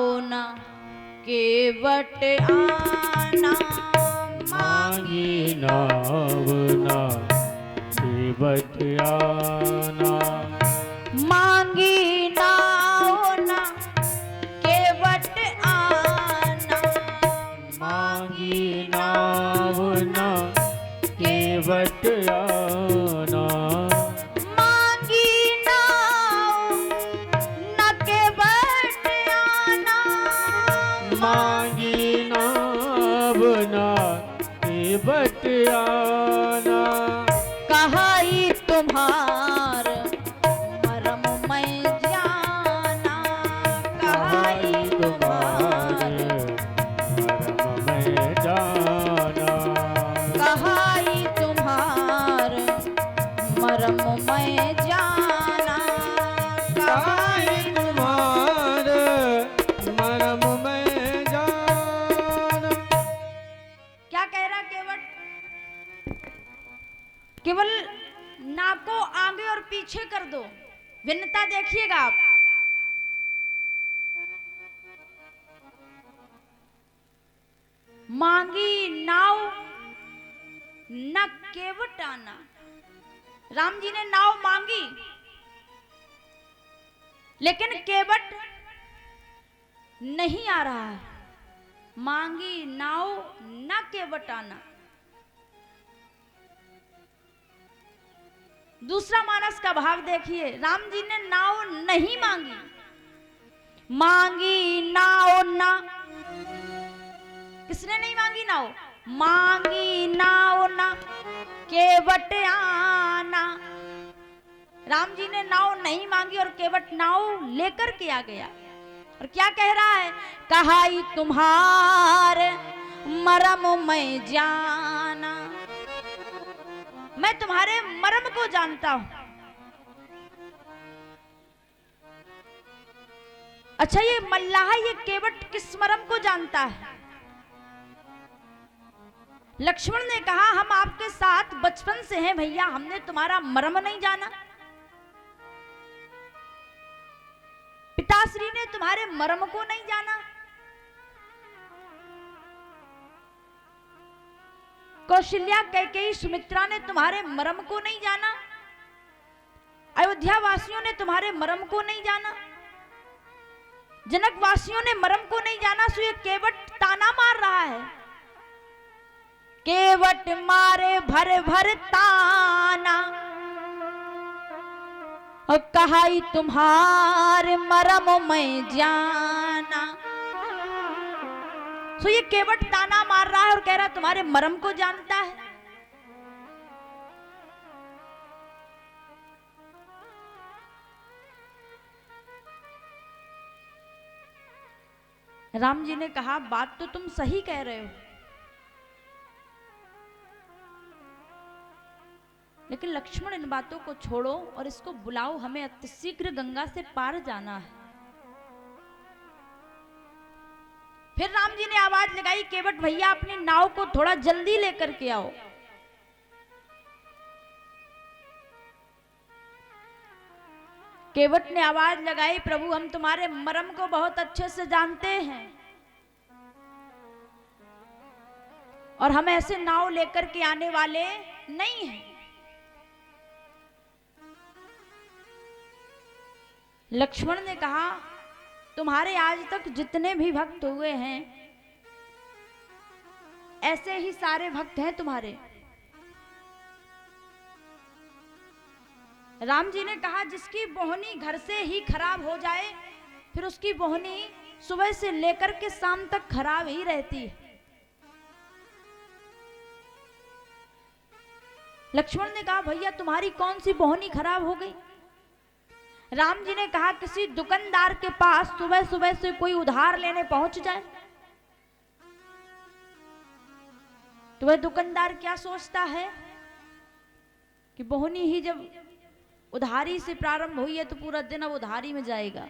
नाव ना केवट आना, मांगी नाव ना केवट आना, मांगी नाव ना केवट आना, मांगी नाव ना केवट आना, मांगी नाव न केवट आना, मांगी नाव ना केवट आना, कहाई तुम्हार मरम मैं जाना, कहाई तुम्हार मरम में जाना, कहाई तुम्हार मरम मैं जाना, कहाई तुम्हार मरम में जाना। क्या कह रहा केवट? केवल नाक को आगे और पीछे कर दो, भिन्नता देखिएगा आप। मांगी नाव न केवट आना, राम जी ने नाव मांगी लेकिन केवट नहीं आ रहा है। मांगी नाव न केवट आना। दूसरा मानस का भाव देखिए, राम जी ने नाव नहीं मांगी, मांगी नाव ना, किसने नहीं मांगी नाव? मांगी नाव ना केवट आना। राम जी ने नाव नहीं मांगी और केवट नाव लेकर के आ गया। और क्या कह रहा है? कहाई तुम्हार मरम मैं जाना, मैं तुम्हारे मरम को जानता हूं। अच्छा, ये मल्लाह ये केवट किस मरम को जानता है? लक्ष्मण ने कहा हम आपके साथ बचपन से हैं भैया, हमने तुम्हारा मरम नहीं जाना। पिताश्री ने तुम्हारे मरम को नहीं जाना। कौशल्या, कैकेयी, सुमित्रा ने तुम्हारे मरम को नहीं जाना। अयोध्या वासियों ने तुम्हारे मरम को नहीं जाना। जनक वासियों ने मरम को नहीं जाना। सो ये केवट ताना मार रहा है। केवट मारे भर भर ताना, और कहाई तुम्हारे मरम मैं जाना। सो ये केवट ताना मार रहा है और कह रहा है तुम्हारे मरम को जानता है। राम जी ने कहा बात तो तुम सही कह रहे हो, लेकिन लक्ष्मण इन बातों को छोड़ो और इसको बुलाओ, हमें अतिशीघ्र गंगा से पार जाना है। फिर राम जी ने आवाज लगाई, केवट भैया अपनी नाव को थोड़ा जल्दी लेकर के आओ। केवट ने आवाज लगाई, प्रभु हम तुम्हारे मरम को बहुत अच्छे से जानते हैं और हम ऐसे नाव लेकर के आने वाले नहीं हैं। लक्ष्मण ने कहा तुम्हारे आज तक जितने भी भक्त हुए हैं ऐसे ही सारे भक्त हैं तुम्हारे। राम जी ने कहा जिसकी बोहनी घर से ही खराब हो जाए फिर उसकी बोहनी सुबह से लेकर के शाम तक खराब ही रहती है। लक्ष्मण ने कहा भैया तुम्हारी कौन सी बोहनी खराब हो गई? राम जी ने कहा किसी दुकानदार के पास सुबह सुबह से कोई उधार लेने पहुंच जाए तो वह दुकानदार क्या सोचता है कि बोहनी ही जब उधारी से प्रारंभ हुई है तो पूरा दिन अब उधारी में जाएगा।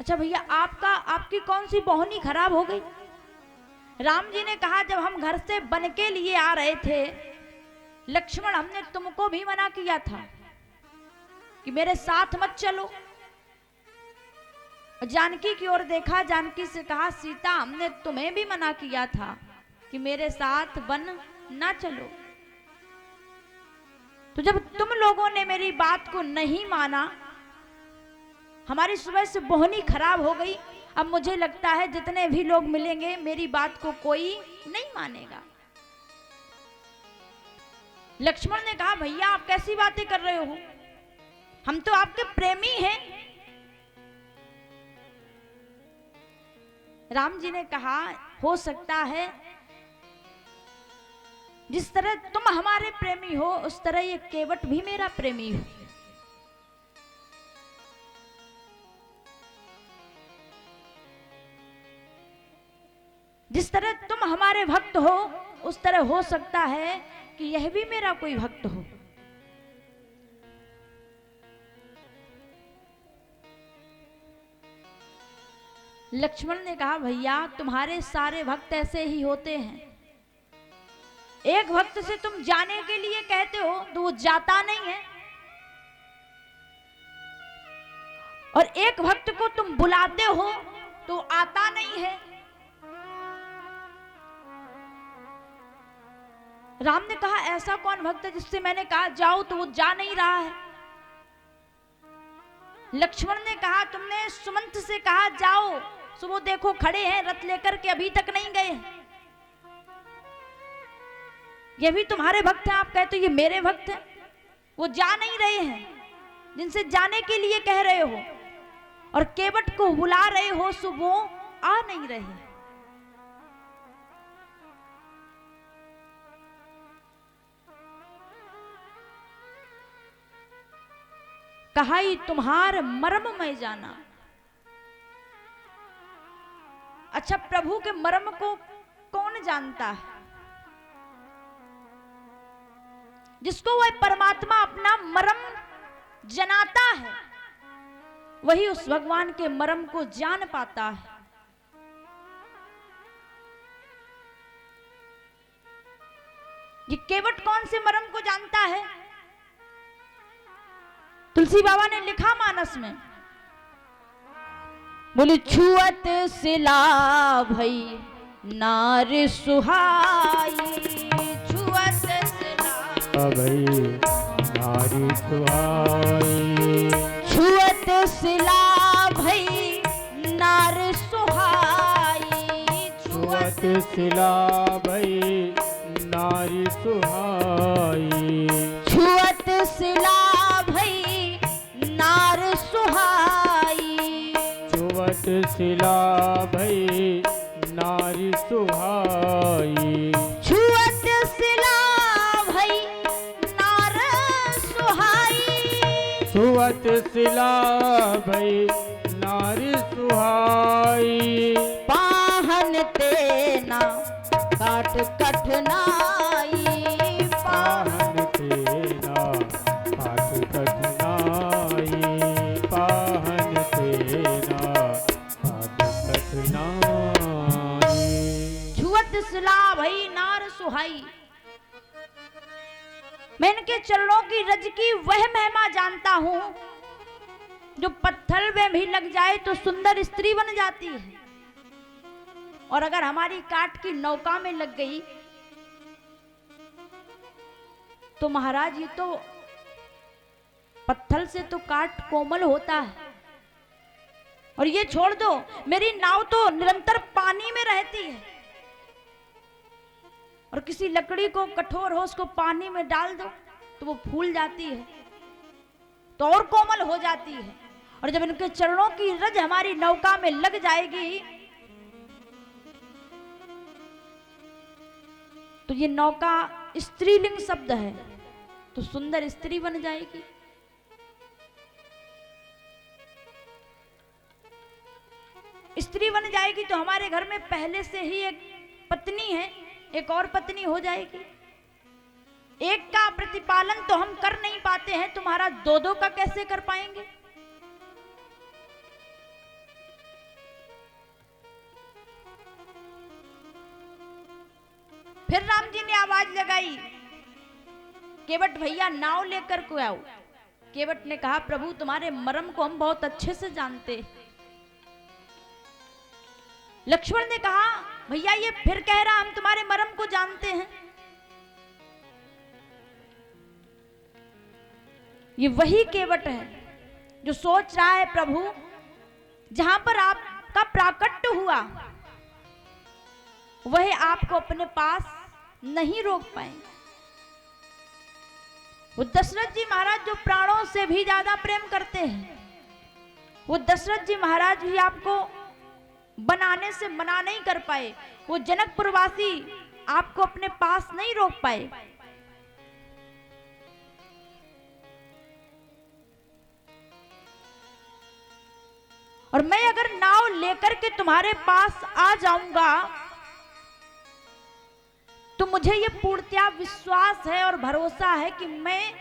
अच्छा भैया आपकी कौन सी बोहनी खराब हो गई? राम जी ने कहा जब हम घर से बन के लिए आ रहे थे लक्ष्मण हमने तुमको भी मना किया था कि मेरे साथ मत चलो, और जानकी की ओर देखा, जानकी से कहा सीता हमने तुम्हें भी मना किया था कि मेरे साथ वन ना चलो, तो जब तुम लोगों ने मेरी बात को नहीं माना, हमारी सुबह से बोहनी खराब हो गई। अब मुझे लगता है जितने भी लोग मिलेंगे मेरी बात को कोई नहीं मानेगा। लक्ष्मण ने कहा भैया आप कैसी बातें कर रहे हो, हम तो आपके प्रेमी हैं। राम जी ने कहा हो सकता है जिस तरह तुम हमारे प्रेमी हो उस तरह ये केवट भी मेरा प्रेमी हो। जिस तरह तुम हमारे भक्त हो उस तरह हो सकता है कि यह भी मेरा कोई भक्त हो। लक्ष्मण ने कहा भैया तुम्हारे सारे भक्त ऐसे ही होते हैं, एक भक्त से तुम जाने के लिए कहते हो तो वो जाता नहीं है, और एक भक्त को तुम बुलाते हो तो आता नहीं है। राम ने कहा ऐसा कौन भक्त है जिससे मैंने कहा जाओ तो वो जा नहीं रहा है। लक्ष्मण ने कहा तुमने सुमंत से कहा जाओ, सो वो देखो खड़े हैं रथ लेकर के, अभी तक नहीं गए। ये भी तुम्हारे भक्त हैं, आप कहते हो ये मेरे भक्त हैं, वो जा नहीं रहे हैं जिनसे जाने के लिए कह रहे हो, और केवट को बुला रहे हो सो वो आ नहीं रहे। कहा ही तुम्हार मर्म में जाना। अच्छा प्रभु के मर्म को कौन जानता है? जिसको वह परमात्मा अपना मर्म जनाता है वही उस भगवान के मर्म को जान पाता है। ये केवट कौन से मर्म को जानता है? तुलसी बाबा ने लिखा मानस में, बोले छुअत सिला भई नार सुहाई, छुअत सिला भई नारी सुहाई, छुअत सिला भई नार सुहाई, छुअत सिला भई नारी सुहाई, छुअत सिला भई नार सुहाई, छुअत सिला भई नारी सुहाई, छुअत सिला भई नार सुहाई, छुअत सिला भई नारी सुहाई, पाहन तेना काट कठनाई, पाहन तेना काट कठनाई, पाहन तेना काट कठनाई। छुअत सिला भई नार सुहाई। मैं इनके चरणों की रज की वह महिमा जानता हूं जो पत्थर में भी लग जाए तो सुंदर स्त्री बन जाती है, और अगर हमारी काट की नौका में लग गई तो महाराज ये तो पत्थर से तो काट कोमल होता है, और ये छोड़ दो मेरी नाव तो निरंतर पानी में रहती है, और किसी लकड़ी को कठोर हो उसको पानी में डाल दो तो वो फूल जाती है तो और कोमल हो जाती है। और जब इनके चरणों की रज हमारी नौका में लग जाएगी तो ये नौका स्त्रीलिंग शब्द है तो सुंदर स्त्री बन जाएगी। स्त्री बन जाएगी तो हमारे घर में पहले से ही एक पत्नी है, एक और पत्नी हो जाएगी। एक का प्रतिपालन तो हम कर नहीं पाते हैं, तुम्हारा दो दो का कैसे कर पाएंगे? फिर राम जी ने आवाज लगाई, केवट भैया नाव लेकर को आओ। केवट ने कहा प्रभु तुम्हारे मर्म को हम बहुत अच्छे से जानते हैं, लक्ष्मण ने कहा भैया ये फिर कह रहा हम तुम्हारे मर्म को जानते हैं। ये वही केवट है जो सोच रहा है प्रभु जहां पर आपका प्राकट्य हुआ वह आपको अपने पास नहीं रोक पाए। वो दशरथ जी महाराज जो प्राणों से भी ज्यादा प्रेम करते हैं, वो दशरथ जी महाराज भी आपको बनाने से मना नहीं कर पाए। वो जनकपुरवासी आपको अपने पास नहीं रोक पाए। और मैं अगर नाव लेकर के तुम्हारे पास आ जाऊंगा तो मुझे ये पूर्णतया विश्वास है और भरोसा है कि मैं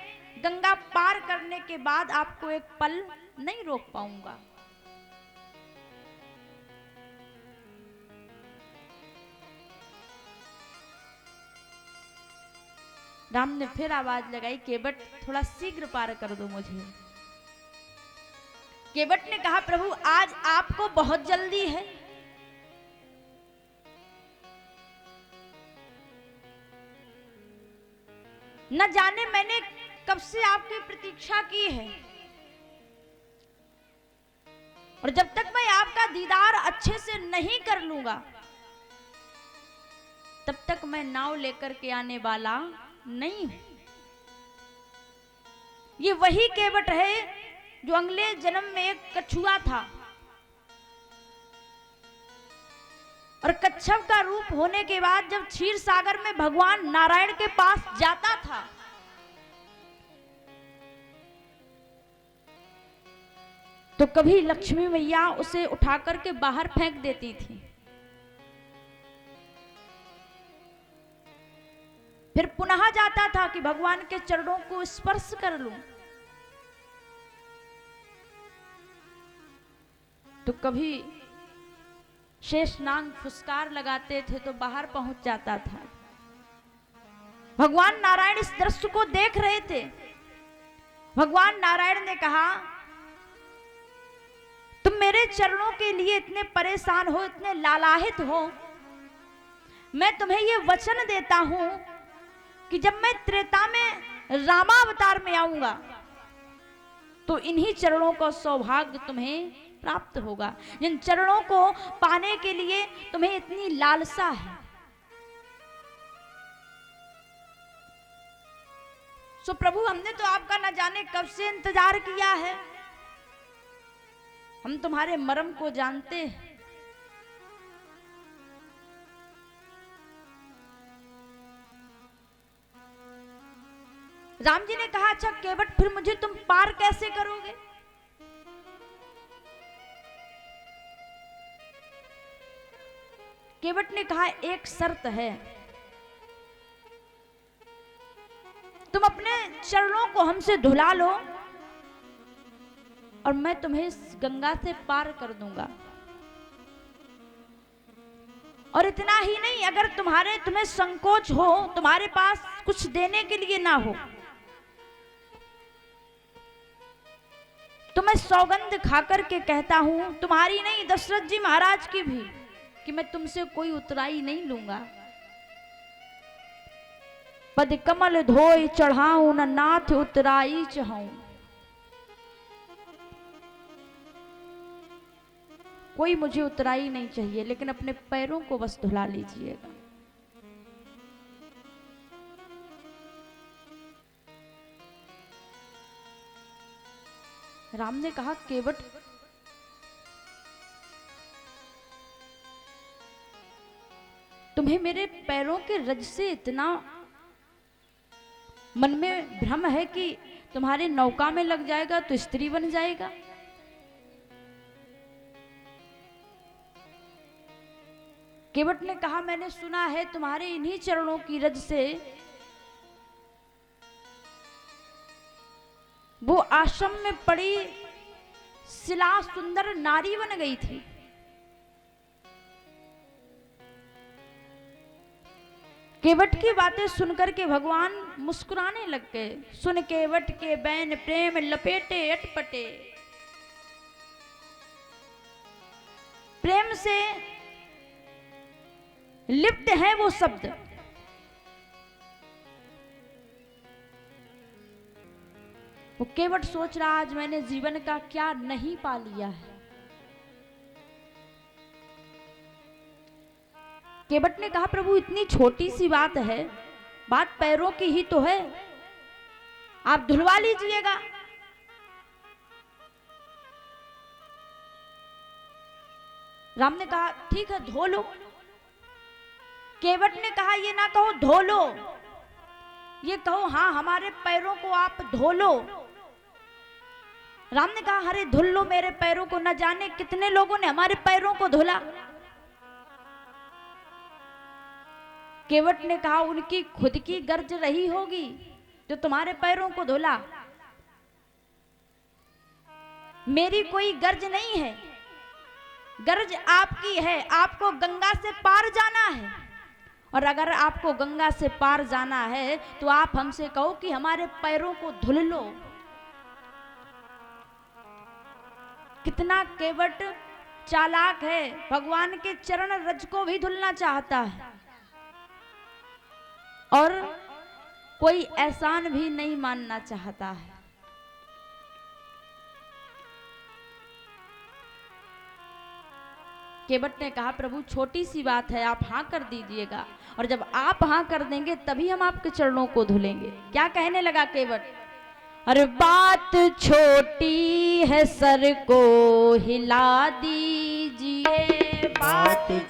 गंगा पार करने के बाद आपको एक पल नहीं रोक पाऊंगा। राम ने फिर आवाज लगाई, केवट थोड़ा शीघ्र पार कर दो मुझे। केवट ने कहा प्रभु आज आपको बहुत जल्दी है। न जाने मैंने कब से आपकी प्रतीक्षा की है और जब तक मैं आपका दीदार अच्छे से नहीं कर लूंगा तब तक मैं नाव लेकर के आने वाला नहीं हूं। ये वही केवट है जो अगले जन्म में एक कछुआ था और कच्छप का रूप होने के बाद जब क्षीर सागर में भगवान नारायण के पास जाता था तो कभी लक्ष्मी मैया उसे उठा करके बाहर फेंक देती थी, फिर पुनः जाता था कि भगवान के चरणों को स्पर्श कर लूं, तो कभी शेषनाग फुसकार लगाते थे तो बाहर पहुंच जाता था। भगवान नारायण इस दृश्य को देख रहे थे। भगवान नारायण ने कहा तुम मेरे चरणों के लिए इतने परेशान हो, इतने लालाहित हो, मैं तुम्हें ये वचन देता हूं कि जब मैं त्रेता में रामावतार में आऊंगा तो इन्हीं चरणों का सौभाग्य तुम्हें प्राप्त होगा, जिन चरणों को पाने के लिए तुम्हें इतनी लालसा है। सो प्रभु हमने तो आपका न जाने कब से इंतजार किया है, हम तुम्हारे मर्म को जानते हैं। राम जी ने कहा अच्छा केवट फिर मुझे तुम पार कैसे करोगे? केवट ने कहा एक शर्त है, तुम अपने चरणों को हमसे धुला लो और मैं तुम्हें इस गंगा से पार कर दूंगा। और इतना ही नहीं, अगर तुम्हें संकोच हो, तुम्हारे पास कुछ देने के लिए ना हो, तो मैं सौगंध खाकर के कहता हूं, तुम्हारी नहीं दशरथ जी महाराज की भी, कि मैं तुमसे कोई उतराई नहीं लूंगा। पद कमल धोई चढ़ाऊं न नाथ उतराई चाहूं। कोई मुझे उतराई नहीं चाहिए, लेकिन अपने पैरों को बस धुला लीजिएगा। राम ने कहा केवट तुम्हें मेरे पैरों के रज से इतना मन में भ्रम है कि तुम्हारे नौका में लग जाएगा तो स्त्री बन जाएगा। केवट ने कहा मैंने सुना है तुम्हारे इन्हीं चरणों की रज से वो आश्रम में पड़ी शिला सुंदर नारी बन गई थी। केवट की बातें सुनकर के भगवान मुस्कुराने लग गए। सुन केवट के बैन प्रेम लपेटे अटपटे। प्रेम से लिप्त है वो शब्द। वो केवट सोच रहा आज मैंने जीवन का क्या नहीं पा लिया है। केवट ने कहा प्रभु इतनी छोटी सी बात है, बात पैरों की ही तो है, आप धुलवा लीजिएगा। राम ने कहा ठीक है धो लो। केवट ने कहा ये ना कहो धो लो, ये कहो हाँ हमारे पैरों को आप धो लो। राम ने कहा अरे धुल लो मेरे पैरों को, न जाने कितने लोगों ने हमारे पैरों को धुला। केवट ने कहा उनकी खुद की गर्ज रही होगी जो तुम्हारे पैरों को धुला, मेरी कोई गर्ज नहीं है, गर्ज आपकी है। आपको गंगा से पार जाना है, और अगर आपको गंगा से पार जाना है तो आप हमसे कहो कि हमारे पैरों को धुल लो। कितना केवट चालाक है, भगवान के चरण रज को भी धुलना चाहता है और कोई एहसान भी नहीं मानना चाहता है। केवट ने कहा प्रभु छोटी सी बात है, आप हाँ कर दीजिएगा, और जब आप हाँ कर देंगे तभी हम आपके चरणों को धुलेंगे। क्या कहने लगा केवट, अरे बात छोटी है सर को हिला दीजिए, बात